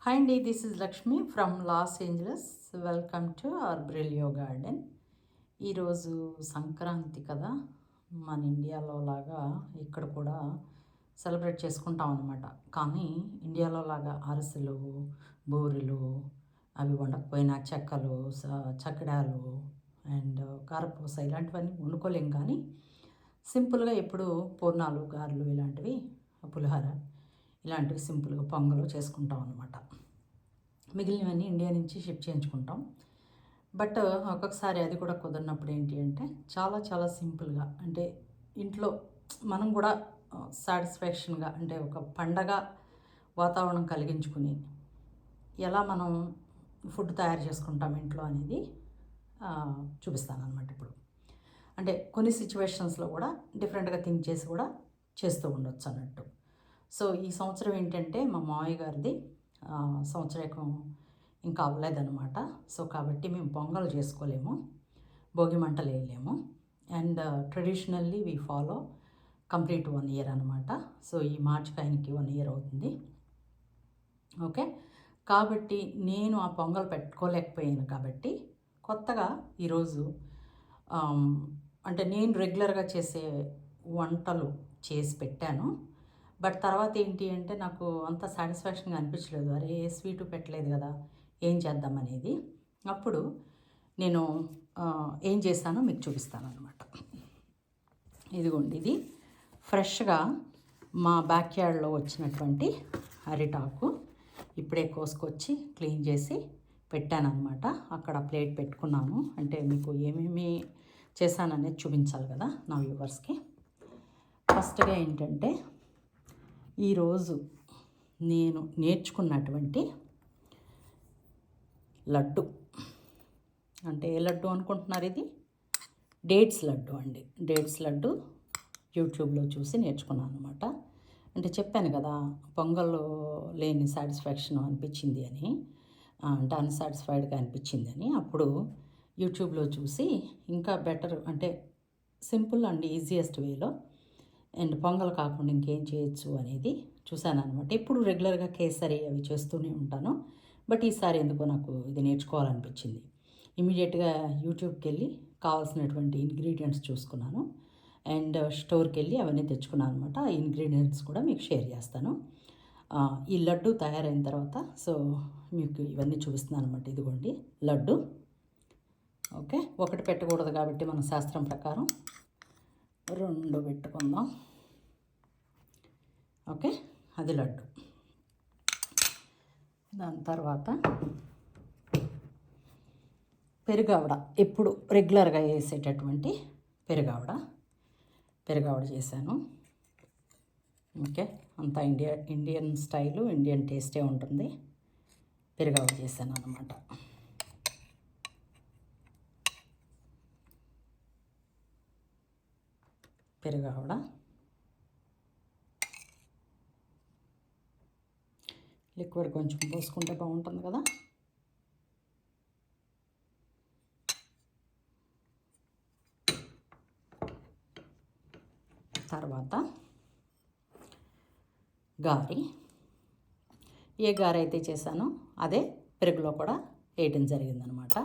Hi Andy, this is Lakshmi from Los Angeles. Welcome to our Brillio garden. ఈరోజు సంక్రాంతి కదా, మన ఇండియాలో లాగా ఇక్కడ కూడా సెలబ్రేట్ చేసుకుంటాం అన్నమాట. కానీ ఇండియాలో లాగా అరిసెలు, బూరెలు, అవి వండకపోయినా చెక్కలు, చక్కడాలు అండ్ కారపూస ఇలాంటివన్నీ వండుకోలేం. కానీ సింపుల్గా ఎప్పుడు పూర్ణాలు, గారెలు ఇలాంటివి, పులిహోర ఇలాంటివి సింపుల్గా పొంగలు చేసుకుంటాం అన్నమాట. మిగిలినవన్నీ ఇండియా నుంచి షిఫ్ట్ చేయించుకుంటాం. బట్ ఒక్కొక్కసారి అది కూడా కుదరినప్పుడు ఏంటి అంటే చాలా చాలా సింపుల్గా, అంటే ఇంట్లో మనం కూడా సాటిస్ఫాక్షన్గా, అంటే ఒక పండగ వాతావరణం కలిగించుకుని ఎలా మనం ఫుడ్ తయారు చేసుకుంటాం ఇంట్లో అనేది చూపిస్తాను అనమాట ఇప్పుడు. అంటే కొన్ని సిచ్యువేషన్స్లో కూడా డిఫరెంట్గా థింక్ చేసి కూడా చేస్తూ ఉండొచ్చు అన్నట్టు. సో ఈ సంవత్సరం ఏంటంటే మా మావయ్య గారిది సంవత్సరం ఇంకా అవ్వలేదన్నమాట. సో కాబట్టి మేము పొంగల్ చేసుకోలేము, భోగి మంటలు వేయలేము. And traditionally we follow complete 1 year అనమాట. సో ఈ మార్చికి ఆయనకి 1 year అవుతుంది. ఓకే, కాబట్టి నేను ఆ పొంగల్ పెట్టుకోలేకపోయాను. కాబట్టి కొత్తగా ఈరోజు అంటే నేను రెగ్యులర్గా చేసే వంటలు చేసి పెట్టాను. బట్ తర్వాత ఏంటి అంటే నాకు అంత సాటిస్ఫాక్షన్గా అనిపించలేదు. అరే స్వీటు పెట్టలేదు కదా, ఏం చేద్దామనేది. అప్పుడు నేను ఏం చేశానో మీకు చూపిస్తాను అనమాట. ఇదిగోండి, ఇది ఫ్రెష్గా మా బ్యాక్ యార్డ్లో వచ్చినటువంటి అరిటాకు ఇప్పుడే కోసుకొచ్చి క్లీన్ చేసి పెట్టాను అనమాట. అక్కడ ప్లేట్ పెట్టుకున్నాను. అంటే మీకు ఏమేమి చేశాననేది చూపించాలి కదా నా వ్యూవర్స్కి. ఫస్ట్గా ఏంటంటే ఈరోజు నేను నేర్చుకున్నటువంటి లడ్డు, అంటే ఏ లడ్డు అనుకుంటున్నారు? ఇది డేట్స్ లడ్డు అండి. డేట్స్ లడ్డు యూట్యూబ్లో చూసి నేర్చుకున్నాను అనమాట. అంటే చెప్పాను కదా, పొంగల్లో లేని సాటిస్ఫాక్షన్ అనిపించింది అని, అంటే అన్సాటిస్ఫైడ్గా అనిపించింది అని. అప్పుడు యూట్యూబ్లో చూసి ఇంకా బెటర్, అంటే సింపుల్ అండ్ ఈజియెస్ట్ వేలో అండ్ పొంగల్ కాకుండా ఇంకేం చేయొచ్చు అనేది చూశాను అనమాట. ఇప్పుడు రెగ్యులర్గా కేసరి అవి చేస్తూనే ఉంటాను. బట్ ఈసారి ఎందుకో నాకు ఇది నేర్చుకోవాలనిపించింది. ఇమీడియట్గా యూట్యూబ్కి వెళ్ళి కావాల్సినటువంటి ఇంగ్రీడియంట్స్ చూసుకున్నాను అండ్ స్టోర్కి వెళ్ళి అవన్నీ తెచ్చుకున్నాను అనమాట. ఆ ఇంగ్రీడియంట్స్ కూడా మీకు షేర్ చేస్తాను. ఈ లడ్డు తయారైన తర్వాత సో మీకు ఇవన్నీ చూపిస్తున్నాను అనమాట. ఇదిగోండి లడ్డు. ఓకే, ఒకటి పెట్టకూడదు కాబట్టి మన శాస్త్రం ప్రకారం 2 పెట్టుకుందాం. ఓకే, అది లడ్డు. దాని తర్వాత పెరుగావడ, ఎప్పుడు రెగ్యులర్గా వేసేటటువంటి పెరుగావడ చేశాను. ఓకే, అంతా ఇండియన్ స్టైలు, ఇండియన్ టేస్టే ఉంటుంది. పెరుగావడ చేశాను అన్నమాట. పెరుగావడ లిక్విడ్ కొంచెం పోసుకుంటే బాగుంటుంది కదా. తర్వాత గారి, ఏ గారి అయితే చేశానో అదే పెరుగులో కూడా వేయటం జరిగిందనమాట.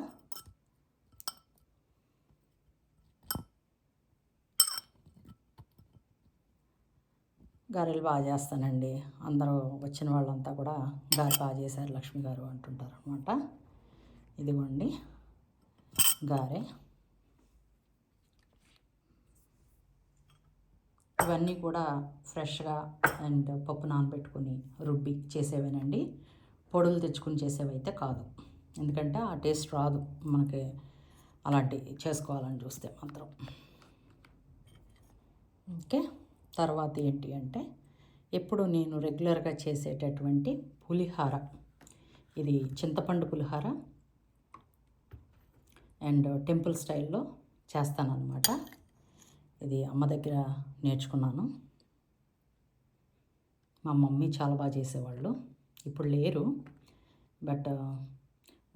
గారెలు బాగా చేస్తానండి. అందరూ వచ్చిన వాళ్ళంతా కూడా గారె బాగా చేశారు లక్ష్మి గారు అంటుంటారు అనమాట. ఇదిగోండి గారె. ఇవన్నీ కూడా ఫ్రెష్గా అండ్ పప్పు నానబెట్టుకొని రుబ్బి చేసేవేనండి. పొడులు తెచ్చుకుని చేసేవైతే కాదు, ఎందుకంటే ఆ టేస్ట్ రాదు మనకి అలాంటివి చేసుకోవాలని చూస్తే మాత్రం. ఓకే, తర్వాత ఏంటి అంటే ఎప్పుడు నేను రెగ్యులర్గా చేసేటటువంటి పులిహార. ఇది చింతపండు పులిహార అండ్ టెంపుల్ స్టైల్లో చేస్తానన్నమాట. ఇది అమ్మ దగ్గర నేర్చుకున్నాను. మా మమ్మీ చాలా బాగా చేసేవాళ్ళు, ఇప్పుడు లేరు. బట్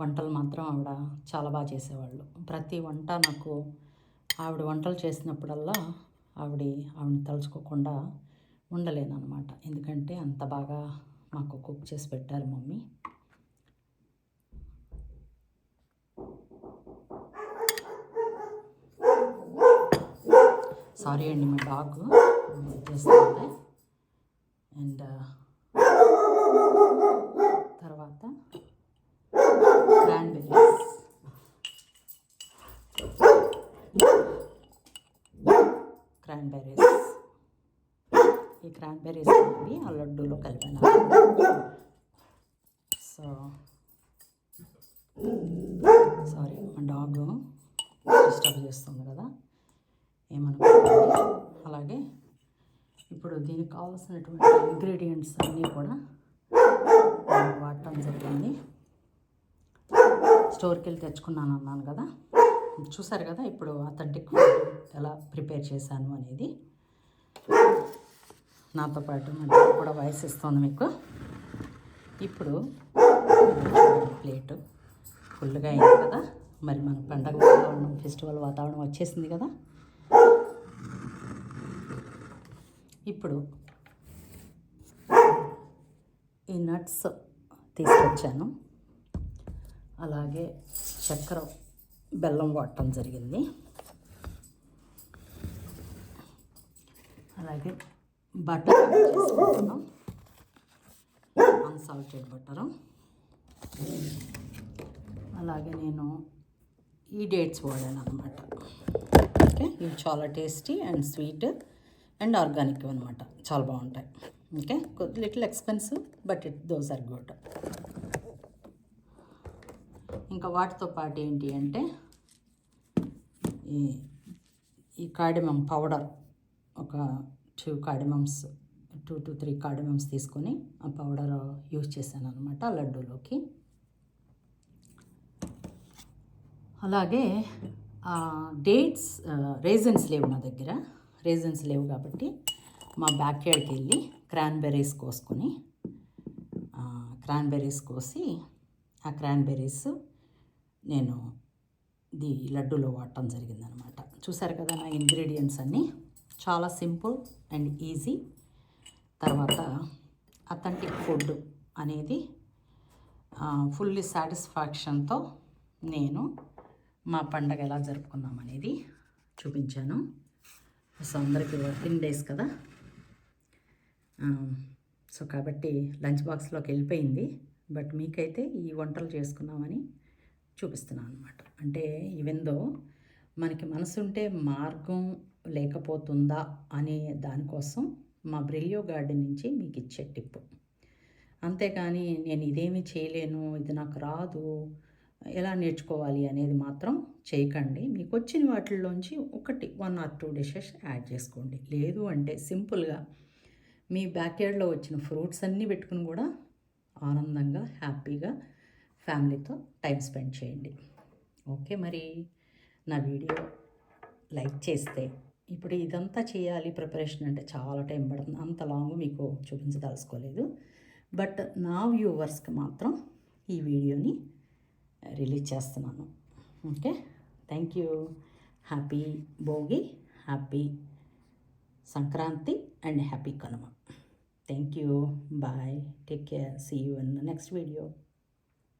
వంటలు మాత్రం ఆవిడ చాలా బాగా చేసేవాళ్ళు. ప్రతి వంట నాకు ఆవిడ వంటలు చేసినప్పుడల్లా ఆవిడని తలుచుకోకుండా ఉండలేను అనమాట. ఎందుకంటే అంత బాగా మాకు కుక్ చేసి పెట్టారు మమ్మీ. సారీ అండి, మా డాగ్ చేస్తుంది. అండ్ తర్వాత క్రాన్బెర్రీస్, ఈ క్రాన్బెర్రీస్ అనేవి ఆ లడ్డూలో కలిపాను. సో సారీ, మా డాగ్ డిస్టర్బ్ చేస్తుంది కదా, ఏమనుకోండి. అలాగే ఇప్పుడు దీనికి కావాల్సినటువంటి ఇంగ్రీడియంట్స్ అన్నీ కూడా వాడటం జరిగింది. స్టోర్కి వెళ్ళి తెచ్చుకున్నాను అన్నాను కదా, చూసారు కదా. ఇప్పుడు అథెంటిక్ ఫుడ్ ఎలా ప్రిపేర్ చేశాను అనేది. నాతో పాటు మళ్ళీ కూడా వాయిస్ ఇస్తుంది మీకు. ఇప్పుడు ప్లేటు ఫుల్గా అయింది కదా. మరి మన పండగ వాతావరణం, ఫెస్టివల్ వాతావరణం వచ్చేసింది కదా. ఇప్పుడు ఈ నట్స్ తీసుకొచ్చాను, అలాగే చక్కెర, బెల్లం వాడటం జరిగింది. అలాగే బటర్ చేసుకుంటున్నాం, అన్సాల్టెడ్ బటరు. అలాగే నేను ఈ డేట్స్ వాడాను అనమాట. ఓకే, ఇవి చాలా tasty and sweet and organic అనమాట, చాలా బాగుంటాయి. Okay, little expensive but those are good. ఇంకా వాటితో పాటు ఏంటి అంటే ఈ కార్డమమ్ పౌడర్, ఒక 2 to 3 కార్డమమ్స్ తీసుకొని ఆ పౌడర్ యూజ్ చేశాను అనమాట లడ్డూలోకి. అలాగే డేట్స్, రేజన్స్ లేవు నా దగ్గర. రేజన్స్ లేవు కాబట్టి మా బ్యాక్ యార్డ్కి వెళ్ళి క్రాన్బెర్రీస్ కోసి ఆ క్రాన్బెర్రీస్ నేను లడ్డూలో వాడటం జరిగిందనమాట. చూసారు కదా నా ఇంగ్రీడియంట్స్ అన్నీ, చాలా సింపుల్ అండ్ ఈజీ. తర్వాత అథెంటిక్ ఫుడ్ అనేది ఫుల్లీ సాటిస్ఫాక్షన్తో నేను మా పండగ ఎలా జరుపుకున్నాం అనేది చూపించాను. సో అందరికీ వర్కింగ్ డేస్ కదా, సో కాబట్టి లంచ్ బాక్స్లోకి వెళ్ళిపోయింది. బట్ మీకైతే ఈ వంటలు చేసుకున్నామని చూపిస్తున్నాను అనమాట. అంటే ఈవెందో మనకి మనసుంటే మార్గం లేకపోతుందా అనే దానికోసం మా బ్రిలియో గార్డెన్ నుంచి మీకు ఇచ్చే టిప్పు. అంతేకాని నేను ఇదేమీ చేయలేను, ఇది నాకు రాదు, ఎలా నేర్చుకోవాలి అనేది మాత్రం చేయకండి. మీకు వచ్చిన వాటిల్లోంచి 1 or 2 డిషెస్ యాడ్ చేసుకోండి. లేదు అంటే సింపుల్గా మీ బ్యాక్యార్డ్లో వచ్చిన ఫ్రూట్స్ అన్నీ పెట్టుకుని కూడా ఆనందంగా, హ్యాపీగా ఫ్యామిలీతో టైం స్పెండ్ చేయండి. ఓకే, మరి నా వీడియో లైక్ చేస్తే, ఇప్పుడు ఇదంతా చేయాలి ప్రిపరేషన్ అంటే చాలా టైం పడుతుంది, అంత లాంగ్ మీకు చూపించదలుచుకోలేదు. బట్ నా వ్యూవర్స్కి మాత్రం ఈ వీడియోని రిలీజ్ చేస్తున్నాను. Okay, thank you. Happy Bhogi, happy Sankranti and happy Kanuma. Thank you. Bye. Take care. See you in the next video.